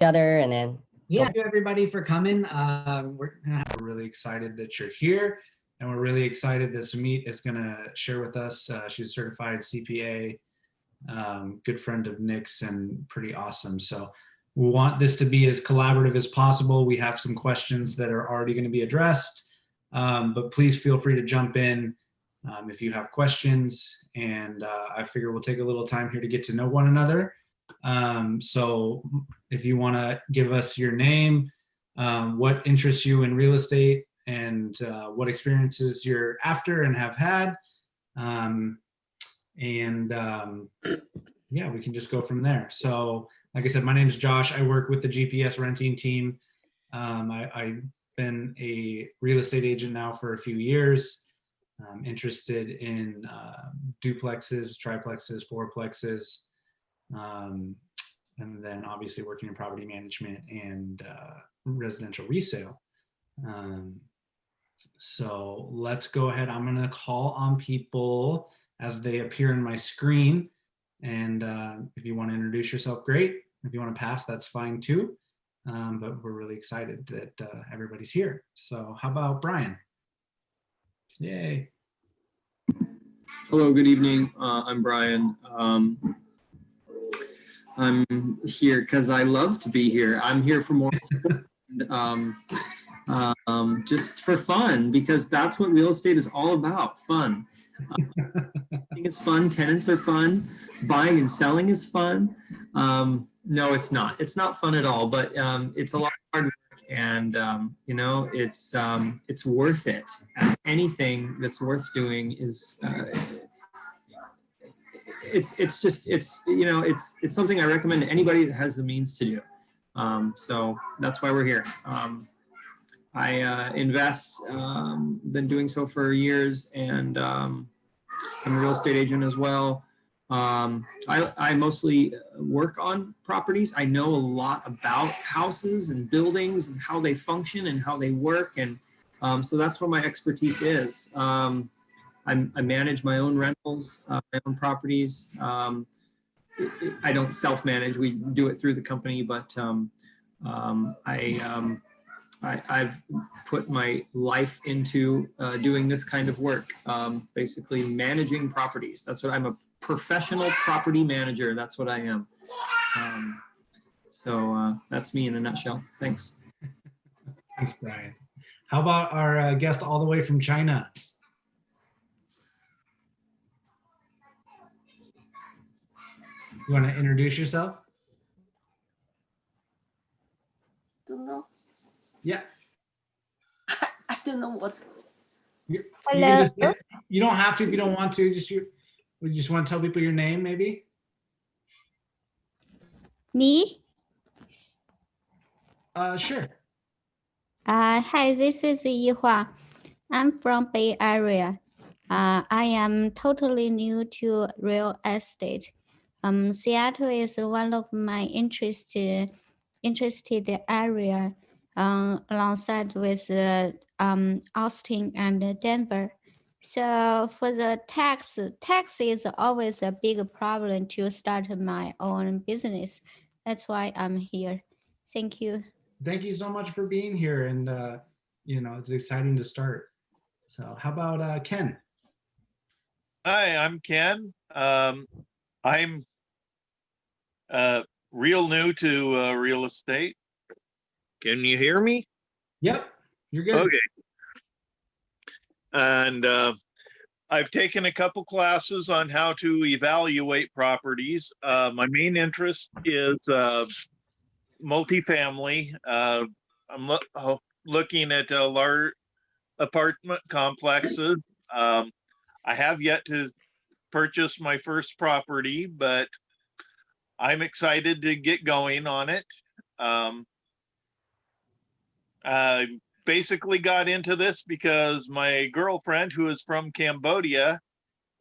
other and then Thank you everybody for coming. We're really excited that you're here, and we're really excited that Samit is gonna share with us. She's a certified CPA, good friend of Nick's, and pretty awesome. So we want this to be as collaborative as possible. We have some questions that are already going to be addressed, but please feel free to jump in if you have questions. And I figure we'll take a little time here to get to know one another. So if you want to give us your name, what interests you in real estate, and what experiences you're after and have had, yeah, we can just go from there. So like I said, my name is Josh. I work with the GPS renting team. I've been a real estate agent now for a few years. I'm interested in duplexes, triplexes, fourplexes, and then obviously working in property management and residential resale. So let's go ahead. I'm going to call on people as they appear in my screen. And if you want to introduce yourself, great. If you want to pass, that's fine too. But we're really excited that everybody's here. So how about Brian? Yay. Hello, good evening. I'm Brian. I'm here because I love to be here. I'm here for more just for fun, because that's what real estate is all about, fun. I think it's fun. Tenants are fun. Buying and selling is fun. No, it's not. It's not fun at all, but it's a lot of hard work, and you know, it's worth it. As anything that's worth doing is it's something I recommend to anybody that has the means to do. So that's why we're here. I invest, been doing so for years, and I'm a real estate agent as well. I mostly work on properties. I know a lot about houses and buildings and how they function and how they work, and so that's what my expertise is. I manage my own rentals, my own properties. I don't self-manage. We do it through the company, but I've put my life into doing this kind of work, basically managing properties. That's what I'm a professional property manager. That's what I am. So that's me in a nutshell. Thanks. Thanks, Brian. How about our guest all the way from China? You want to introduce yourself? Don't know. Yeah. I don't know what's. Hello. You don't have to if you don't want to. We just want to tell people your name, maybe. Me? Sure. Hi, this is Yihua. I'm from Bay Area. I am totally new to real estate. Seattle is one of my interested area, alongside with Austin and Denver. So for the tax is always a big problem to start my own business. That's why I'm here. Thank you. Thank you so much for being here, and you know, it's exciting to start. So how about Ken? Hi, I'm Ken. I'm real new to real estate. Can you hear me? Yep, you're good. Okay. And I've taken a couple classes on how to evaluate properties. My main interest is multifamily. I'm looking at large apartment complexes. I have yet to purchase my first property, but I'm excited to get going on it. I basically got into this because my girlfriend, who is from Cambodia,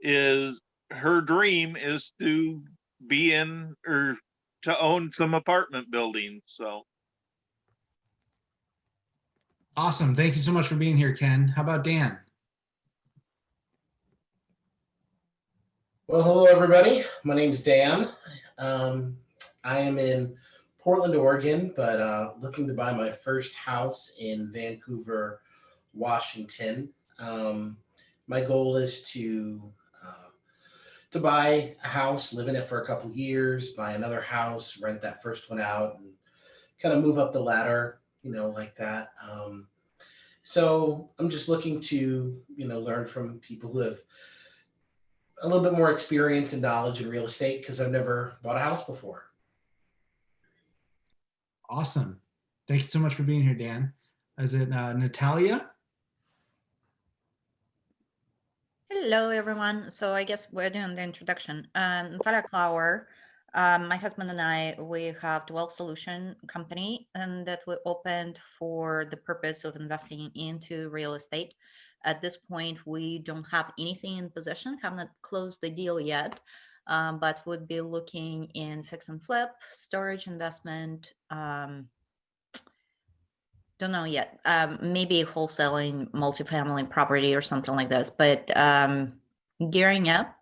her dream is to be in or to own some apartment buildings. So awesome. Thank you so much for being here, Ken. How about Dan? Well, hello everybody. My name is Dan. I am in Portland, Oregon, but looking to buy my first house in Vancouver, Washington. My goal is to buy a house, live in it for a couple years, buy another house, rent that first one out, and kind of move up the ladder, like that. So I'm just looking to, learn from people who have a little bit more experience and knowledge in real estate because I've never bought a house before. Awesome. Thank you so much for being here, Dan. Is it Natalia? Hello, everyone. So I guess we're doing the introduction. Natalia Klauer, my husband and I, we have Dwell Solution Company, and that we opened for the purpose of investing into real estate. At this point, we don't have anything in possession, have not closed the deal yet, but would be looking in fix and flip, storage investment, don't know yet. Maybe wholesaling multifamily property or something like this. But gearing up,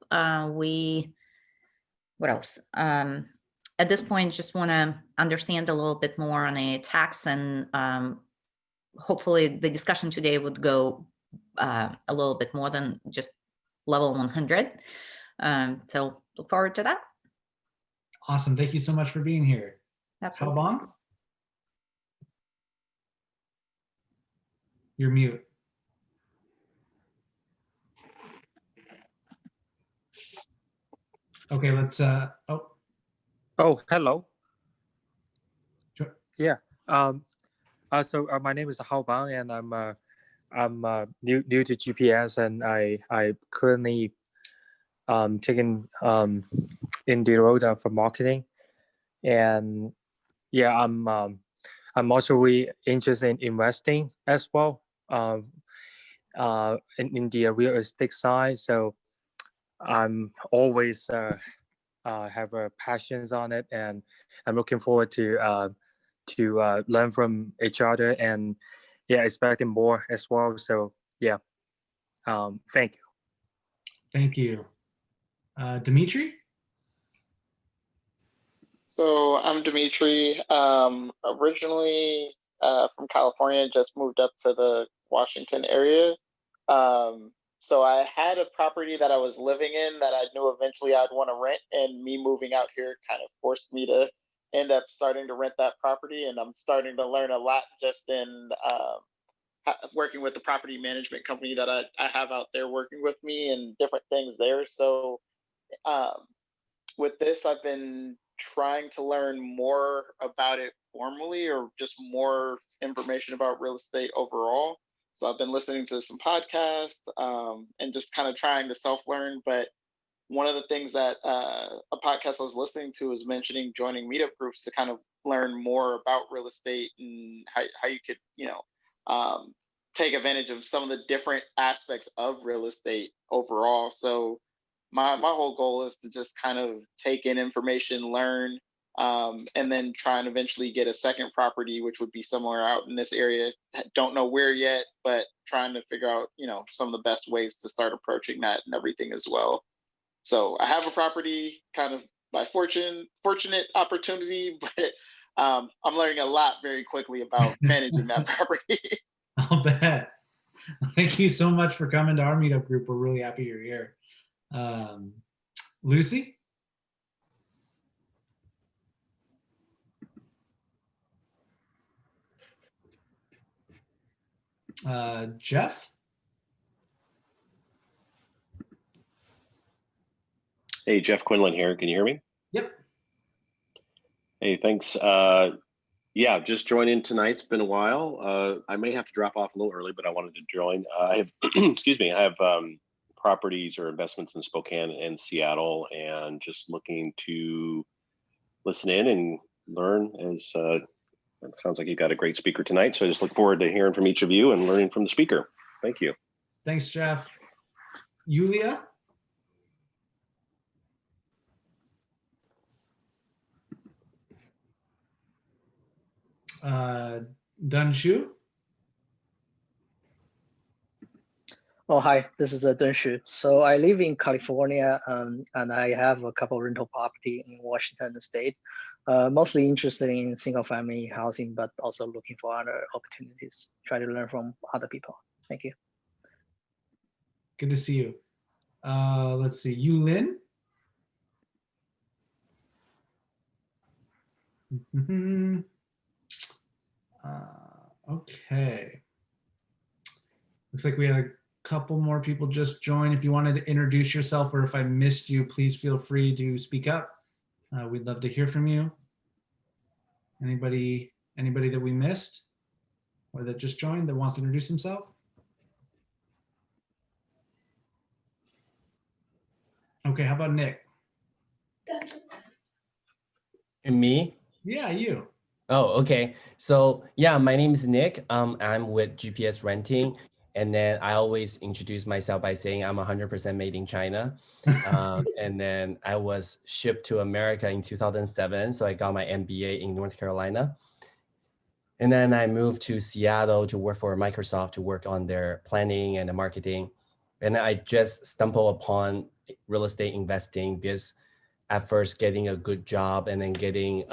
what else? At this point, just want to understand a little bit more on a tax, and hopefully the discussion today would go a little bit more than just level 100. So look forward to that. Awesome. Thank you so much for being here. Absolutely. Halbang? You're mute. Okay, let's Oh, hello. Sure. Yeah. So my name is Hao Bang, and I'm new to GPS, and I currently taking in the road for marketing, and yeah, I'm also really interested in investing as well. In the real estate side, so I'm always have passions on it, and I'm looking forward to learn from each other, and yeah, expecting more as well. So yeah, thank you. Thank you. Dimitri? So I'm Dimitri, originally from California, just moved up to the Washington area. So I had a property that I was living in that I knew eventually I'd want to rent, and me moving out here kind of forced me to end up starting to rent that property. And I'm starting to learn a lot just in working with the property management company that I have out there working with me, and different things there. So with this, I've been trying to learn more about it formally, or just more information about real estate overall. So I've been listening to some podcasts and just kind of trying to self-learn. But one of the things that a podcast I was listening to was mentioning joining meetup groups to kind of learn more about real estate, and how you could, take advantage of some of the different aspects of real estate overall. So my whole goal is to just kind of take in information, learn, and then try and eventually get a second property, which would be somewhere out in this area. Don't know where yet, but trying to figure out, some of the best ways to start approaching that and everything as well. So I have a property kind of by fortunate opportunity, but I'm learning a lot very quickly about managing that property. I'll bet. Thank you so much for coming to our meetup group. We're really happy you're here. Lucy? Jeff? Hey, Jeff Quinlan here. Can you hear me? Yep. Hey, thanks. Yeah, just joined in tonight. It's been a while. I may have to drop off a little early, but I wanted to join. I have, excuse me, I have properties or investments in Spokane and Seattle, and just looking to listen in and learn. As it sounds like you got a great speaker tonight, so I just look forward to hearing from each of you and learning from the speaker. Thank you. Thanks, Jeff. Yulia? Dun Shu? Oh, hi, this is Dun Shu. So I live in California, and I have a couple rental property in Washington State. Mostly interested in single family housing, but also looking for other opportunities. Try to learn from other people. Thank you. Good to see you. Let's see, Yu Lin. Okay. Looks like we had a couple more people just join. If you wanted to introduce yourself or if I missed you, please feel free to speak up. We'd love to hear from you. Anybody that we missed or that just joined that wants to introduce himself? Okay, how about Nick? And me? Yeah, you. Oh, okay. So yeah, my name is Nick. I'm with GPS Renting. And then I always introduce myself by saying I'm 100% made in China. And then I was shipped to America in 2007. So I got my MBA in North Carolina. And then I moved to Seattle to work for Microsoft to work on their planning and the marketing. And I just stumbled upon real estate investing because at first getting a good job and then getting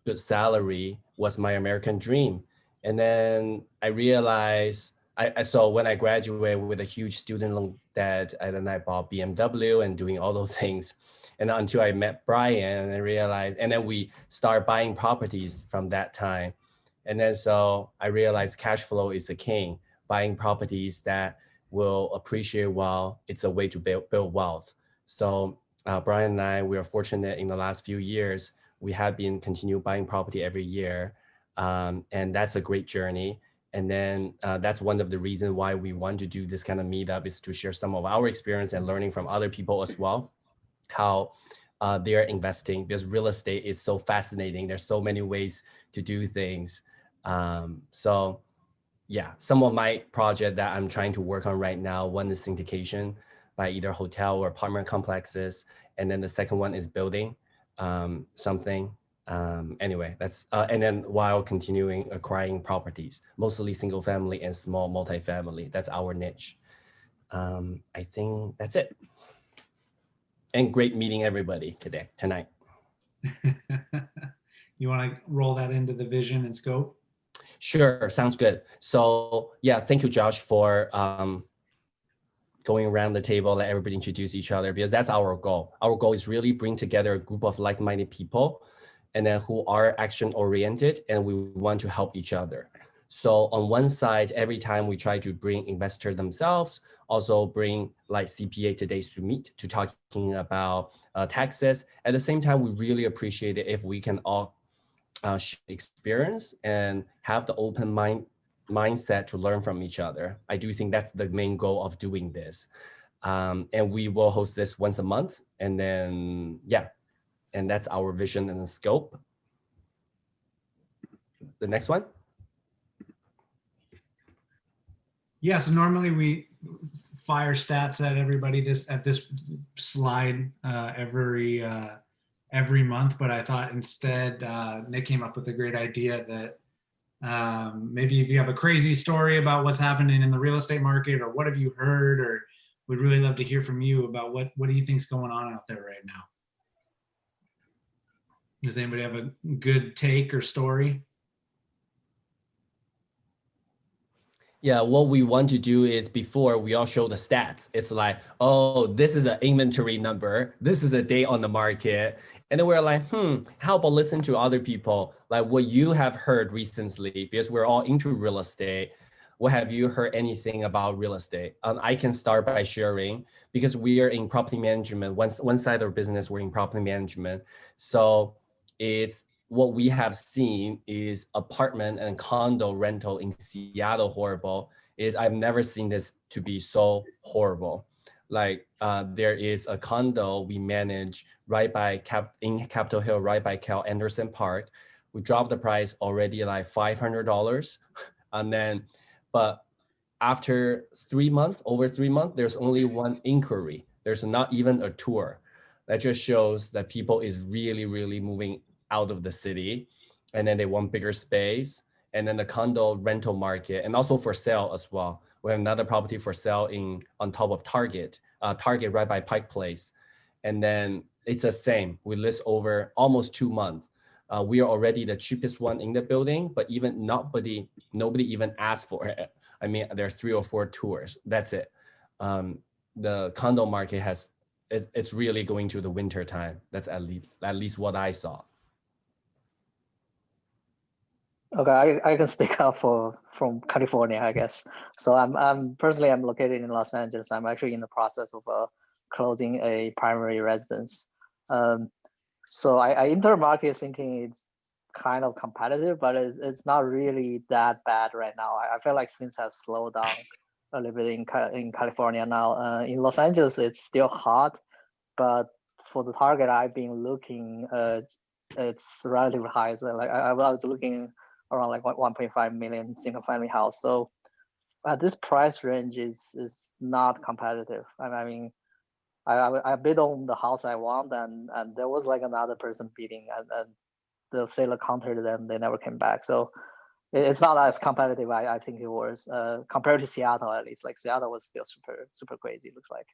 good salary was my American dream. And then I realized, so when I graduated with a huge student loan debt, and then I bought BMW and doing all those things. And until I met Brian and I realized, and then we start buying properties from that time. And then so I realized cash flow is the king, buying properties that will appreciate well. It's a way to build wealth. So Brian and I, we are fortunate in the last few years, we have been continue buying property every year. And that's a great journey. And then that's one of the reasons why we want to do this kind of meetup is to share some of our experience and learning from other people as well, how they're investing, because real estate is so fascinating. There's so many ways to do things. So yeah, some of my project that I'm trying to work on right now, one is syndication by either hotel or apartment complexes. And then the second one is building something. Anyway, that's, and then while continuing acquiring properties, mostly single family and small multifamily. That's our niche. I think that's it. And great meeting everybody tonight. You want to roll that into the vision and scope? Sure, sounds good. So yeah, thank you, Josh, for going around the table, let everybody introduce each other, because that's our goal. Our goal is really bring together a group of like-minded people and then who are action-oriented, and we want to help each other. So on one side, every time we try to bring investors themselves, also bring like CPA today Sumit to talking about taxes. At the same time, we really appreciate it if we can all experience and have the open mindset to learn from each other. I do think that's the main goal of doing this. And we will host this once a month. And then, yeah, and that's our vision and the scope. The next one. Yeah, so normally we fire stats at everybody at this slide every month, but I thought instead Nick came up with a great idea that maybe if you have a crazy story about what's happening in the real estate market, or what have you heard, or we'd really love to hear from you about what do you think's going on out there right now? Does anybody have a good take or story? Yeah, what we want to do is before we all show the stats, it's like, oh, this is an inventory number. This is a day on the market. And then we're like, how about listen to other people, like what you have heard recently, because we're all into real estate. What have you heard anything about real estate? I can start by sharing, because we are in property management. One side of our business, we're in property management. So it's, what we have seen is apartment and condo rental in Seattle horrible. I've never seen this to be so horrible. Like there is a condo we manage right by in Capitol Hill, right by Cal Anderson Park. We dropped the price already like $500. And then, but after 3 months, over 3 months, there's only one inquiry. There's not even a tour. That just shows that people is really, really moving out of the city, and then they want bigger space. And then the condo rental market, and also for sale as well. We have another property for sale on top of Target right by Pike Place. And then it's the same. We list over almost 2 months. We are already the cheapest one in the building, but even nobody even asked for it. I mean, there are 3 or 4 tours. That's it. The condo market it's really going to the winter time. That's at least what I saw. Okay, I can speak up from California, I guess. So I'm personally I'm located in Los Angeles. I'm actually in the process of closing a primary residence. So I enter market thinking it's kind of competitive, but it's not really that bad right now. I feel like things have slowed down a little bit in California now. In Los Angeles, it's still hot, but for the target I've been looking, it's relatively high. So like I was looking around like 1.5 million single family house. So this price range is not competitive. I mean, I bid on the house I want, and there was like another person bidding, and the seller countered them. They never came back. So it's not as competitive I think it was compared to Seattle, at least. Like Seattle was still super crazy. It looks like.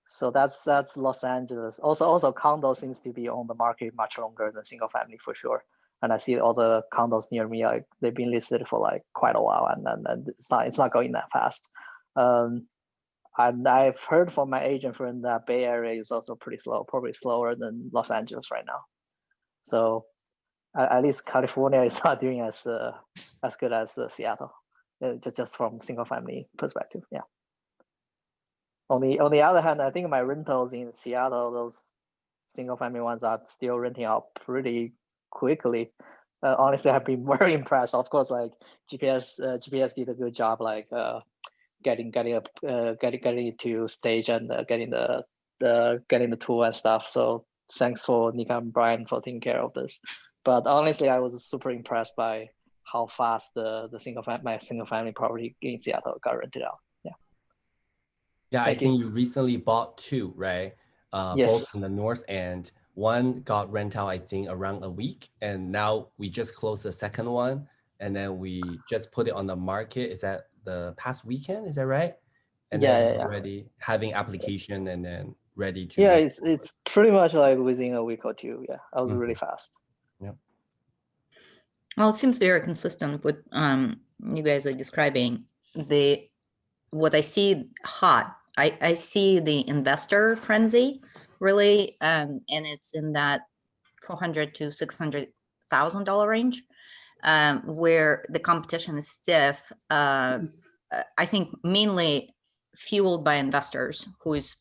So that's Los Angeles. Also condo seems to be on the market much longer than single family for sure. And I see all the condos near me, like they've been listed for like quite a while, and it's not going that fast. And I've heard from my agent friend that Bay Area is also pretty slow, probably slower than Los Angeles right now. So at least California is not doing as good as Seattle, just from single family perspective. Yeah. On the other hand, I think my rentals in Seattle, those single family ones are still renting out pretty quickly. Honestly, I've been very impressed. Of course, like GPS did a good job, like getting it to stage and getting the tool and stuff. So thanks for Nika and Brian for taking care of this. But honestly, I was super impressed by how fast my single family property in Seattle got rented out. Yeah, I think you recently bought 2, right? Both Yes. in the north end. One got rent out, I think, around a week, and now we just closed the second one, and then we just put it on the market. Is that the past weekend? Is that right? And then we're already having application and then ready to. Yeah, it's pretty much like within a week or 2. Yeah, I was really fast. Yeah. Well, it seems very consistent with you guys are describing. What I see hot, I see the investor frenzy really, and it's in that $400,000 to $600,000 range, where the competition is stiff. I think mainly fueled by investors who is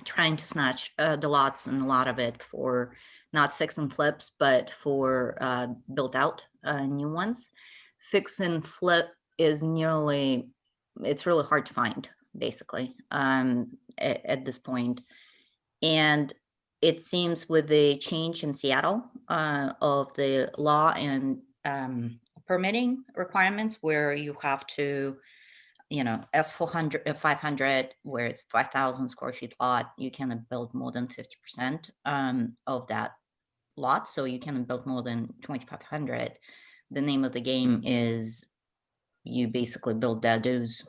trying to snatch the lots, and a lot of it for not fix and flips, but for built out new ones. Fix and flip is it's really hard to find, basically, at this point. And it seems with the change in Seattle of the law and permitting requirements, where you have to, S400, 500, where it's 5,000 square feet lot, you cannot build more than 50% of that lot. So you cannot build more than 2,500. The name of the game is you basically build dues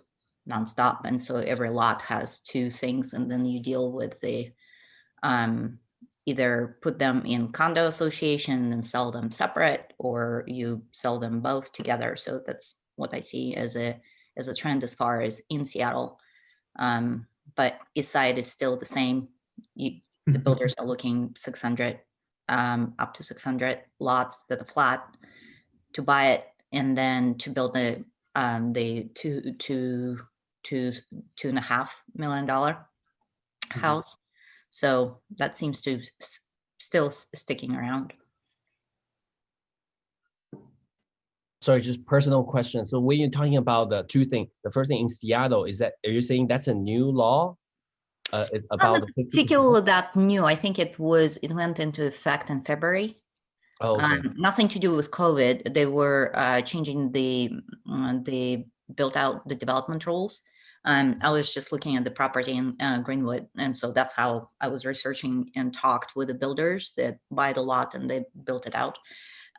nonstop. And so every lot has 2 things, and then you deal with the either put them in condo association and sell them separate, or you sell them both together. So that's what I see as a trend as far as in Seattle. But East Side is still the same. The builders are looking 600 up to 600 lots that are flat to buy it, and then to build the $2.5 million house. So that seems to still sticking around. Sorry, just personal question. So when you're talking about the 2 things, the first thing in Seattle, are you saying that's a new law? It's about Not particularly that new. I think it went into effect in February. Oh, okay. Nothing to do with COVID. They were changing the built out the development rules. I was just looking at the property in Greenwood, and so that's how I was researching and talked with the builders that buy the lot and they built it out.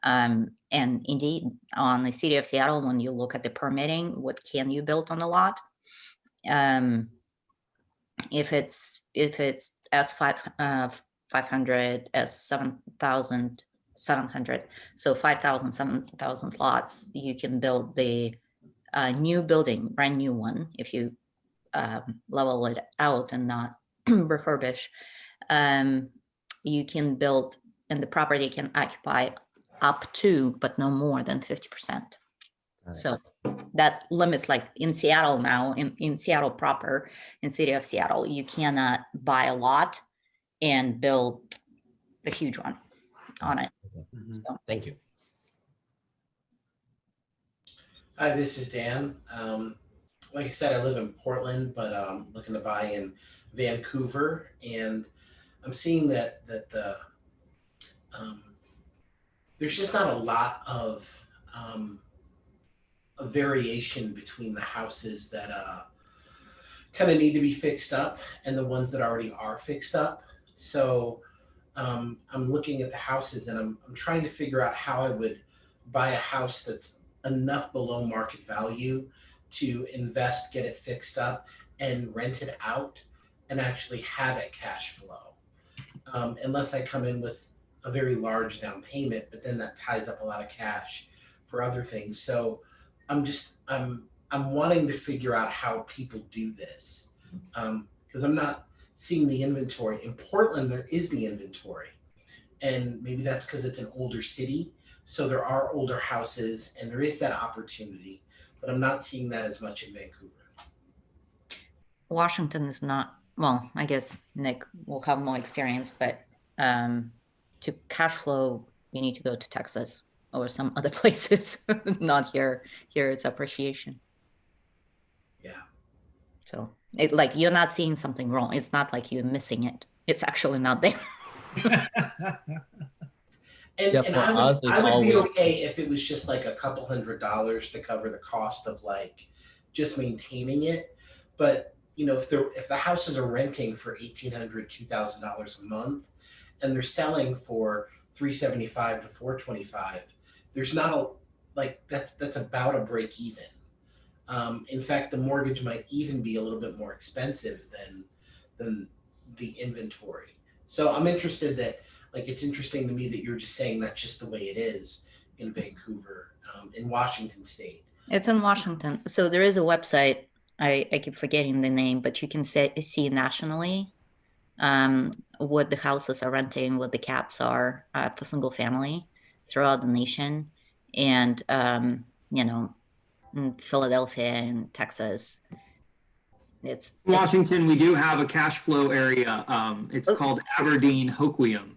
And indeed, on the city of Seattle, when you look at the permitting, what can you build on the lot? If it's S500, S7,000 700. So 5,000, 7,000 lots, you can build the new building, brand new one, if you level it out and not refurbish. You can build, and the property can occupy up to, but no more than 50%. So that limits, like in Seattle now, in Seattle proper, in city of Seattle, you cannot buy a lot and build a huge one on it. So. Thank you. Hi, this is Dan. Like I said, I live in Portland, but I'm looking to buy in Vancouver, and I'm seeing that the there's just not a lot of a variation between the houses that kind of need to be fixed up and the ones that already are fixed up. So I'm looking at the houses, and I'm trying to figure out how I would buy a house that's enough below market value to invest, get it fixed up, and rent it out and actually have it cash flow. Unless I come in with a very large down payment, but then that ties up a lot of cash for other things. So I'm wanting to figure out how people do this, because I'm not seeing the inventory. In Portland, there is the inventory, and maybe that's because it's an older city, so there are older houses and there is that opportunity, but I'm not seeing that as much in Vancouver. Washington is not, well, I guess Nick will have more experience, but to cash flow, you need to go to Texas or some other places, not here. Here it's appreciation. Yeah. So it, like, you're not seeing something wrong. It's not like you're missing it. It's actually not there. And, Yeah, and for us, it's I would be always- okay if it was just like a couple $100s to cover the cost of like just maintaining it. But you know, if the houses are renting for $1,800, $2,000 a month, and they're selling for $375 to $425, there's not a, like, that's about a break even. In fact, the mortgage might even be a little bit more expensive than the inventory. So I'm interested that, like, it's interesting to me that you're just saying that's just the way it is in Vancouver, in Washington State. It's in Washington. So there is a website. I keep forgetting the name, but you can see nationally what the houses are renting, what the caps are for single family throughout the nation. And, you know, in Philadelphia and Texas, it's Washington, we do have a cash flow area. It's called Aberdeen Hoquiam.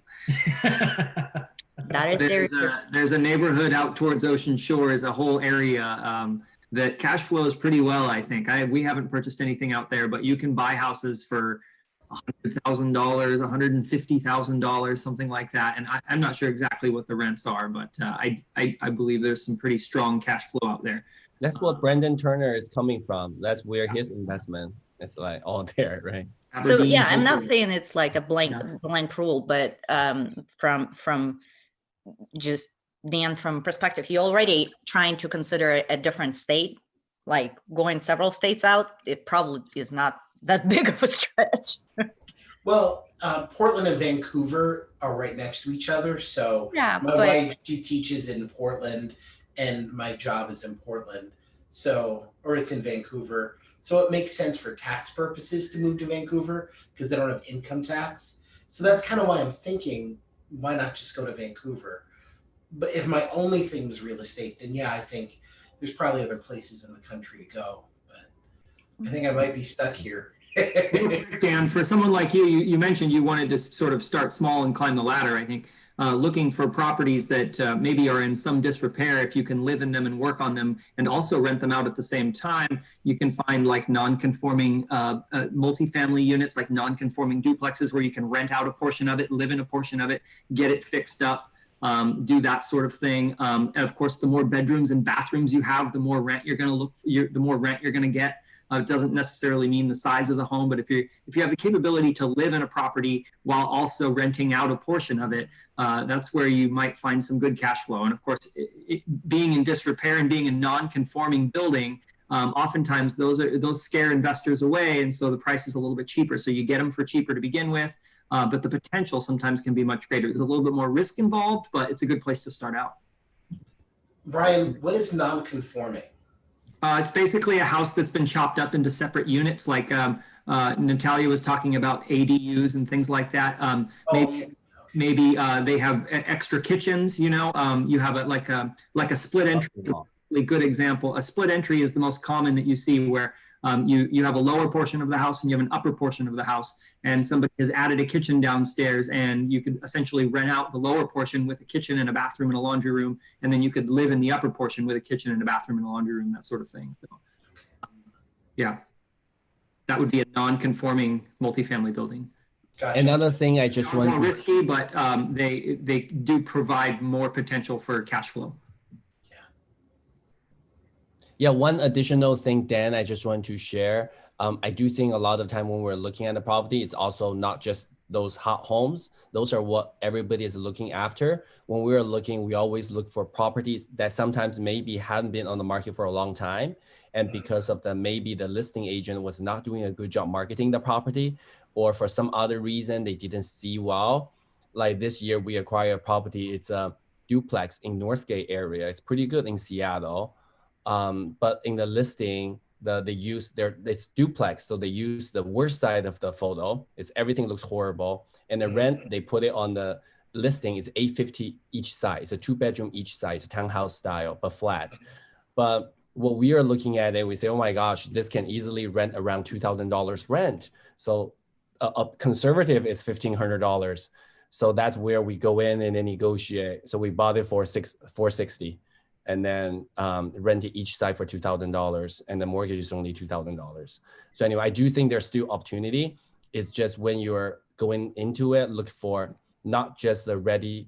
That is there's a neighborhood out towards Ocean Shore, is a whole area that cash flows pretty well, I think. We haven't purchased anything out there, but you can buy houses for $100,000, $150,000, something like that. And I'm not sure exactly what the rents are, but I believe there's some pretty strong cash flow out there. That's what Brendan Turner is coming from. That's where his investment is, like, all there, right? So yeah, I'm not saying it's like a blank rule, but from just Dan, from perspective, you're already trying to consider a different state, like going several states out. It probably is not that big of a stretch. Well, Portland and Vancouver are right next to each other. So yeah, my wife, she teaches in Portland, and my job is in Portland. So, or it's in Vancouver. So it makes sense for tax purposes to move to Vancouver because they don't have income tax. So that's kind of why I'm thinking, why not just go to Vancouver? But if my only thing was real estate, then yeah, I think there's probably other places in the country to go. But I think I might be stuck here. Dan, for someone like you, you mentioned you wanted to sort of start small and climb the ladder. I think looking for properties that maybe are in some disrepair, if you can live in them and work on them and also rent them out at the same time, you can find like non-conforming multifamily units, like non-conforming duplexes where you can rent out a portion of it, live in a portion of it, get it fixed up, do that sort of thing. And of course, the more bedrooms and bathrooms you have, the more rent you're going to look for, the more rent you're going to get. It doesn't necessarily mean the size of the home, but if you have the capability to live in a property while also renting out a portion of it, that's where you might find some good cash flow. And of course, being in disrepair and being a non-conforming building, oftentimes those scare investors away, and so the price is a little bit cheaper. So you get them for cheaper to begin with. but the potential sometimes can be much greater. There's a little bit more risk involved, but it's a good place to start out. Brian, what is non-conforming? It's basically a house that's been chopped up into separate units, like Natalia was talking about ADUs and things like that. Maybe they have extra kitchens. You know, you have like a split entry. It's a really good example. A split entry is the most common that you see, where you have a lower portion of the house and you have an upper portion of the house, and somebody has added a kitchen downstairs, and you could essentially rent out the lower portion with a kitchen and a bathroom and a laundry room, and then you could live in the upper portion with a kitchen and a bathroom and a laundry room, that sort of thing. So, yeah, that would be a non-conforming multifamily building. Gotcha. Another thing I just want more to risky, but they do provide more potential for cash flow. Yeah, one additional thing, Dan, I just want to share. I do think a lot of time when we're looking at the property, it's also not just those hot homes. Those are what everybody is looking after. When we're looking, we always look for properties that sometimes maybe haven't been on the market for a long time. And because of maybe the listing agent was not doing a good job marketing the property, or for some other reason, they didn't see well. Like this year, we acquired a property. It's a duplex in Northgate area. It's pretty good in Seattle. But in the listing, they use it's duplex, so they use the worst side of the photo. It's everything looks horrible, and the rent they put it on the listing is $850 each side. It's a 2-bedroom each side. It's townhouse style but flat. But what we are looking at it, we say, oh my gosh, this can easily rent around $2,000 rent. So a conservative is $1,500. So that's where we go in and then negotiate. So we bought it for $460. And then rented each side for $2,000, and the mortgage is only $2,000. So anyway, I do think there's still opportunity. It's just when you're going into it, look for not just the ready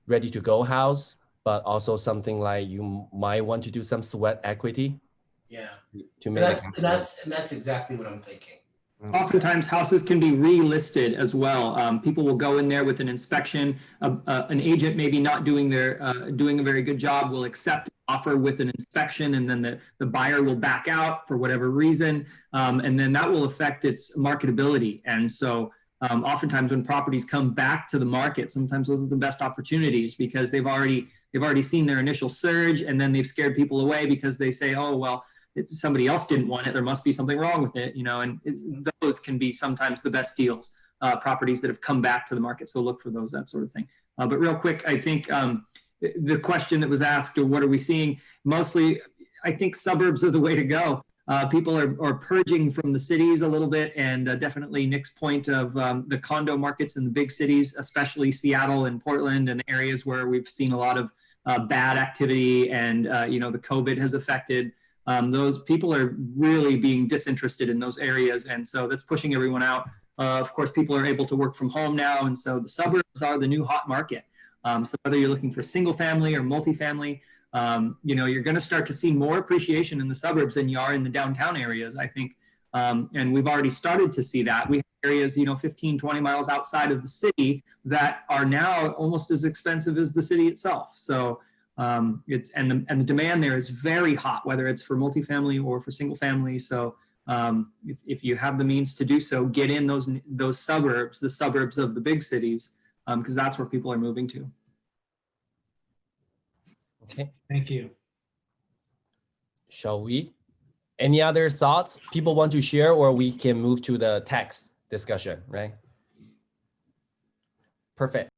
to go house, but also something like you might want to do some sweat equity. Yeah, to make and that's exactly what I'm thinking. Oftentimes houses can be relisted as well. People will go in there with an inspection. An agent maybe not doing doing a very good job will accept an offer with an inspection, and then the buyer will back out for whatever reason, and then that will affect its marketability. And so oftentimes when properties come back to the market, sometimes those are the best opportunities, because they've already seen their initial surge, and then they've scared people away because they say, oh well, somebody else didn't want it, there must be something wrong with it, you know, and those can be sometimes the best deals, properties that have come back to the market. So look for those, that sort of thing. But real quick, I think the question that was asked, or what are we seeing? Mostly, I think suburbs are the way to go. People are purging from the cities a little bit, and definitely Nick's point of the condo markets in the big cities, especially Seattle and Portland, and areas where we've seen a lot of bad activity, and you know, the COVID has affected. Those people are really being disinterested in those areas, and so that's pushing everyone out. Of course, people are able to work from home now, and so the suburbs are the new hot market. So whether you're looking for single family or multifamily, you know, you're going to start to see more appreciation in the suburbs than you are in the downtown areas, I think. And we've already started to see that. We have areas, you know, 15, 20 miles outside of the city that are now almost as expensive as the city itself. So it's and the demand there is very hot, whether it's for multifamily or for single family. So if you have the means to do so, get in those suburbs, the suburbs of the big cities, because that's where people are moving to. Okay. Thank you. Shall we? Any other thoughts people want to share, or we can move to the text discussion, right? Perfect.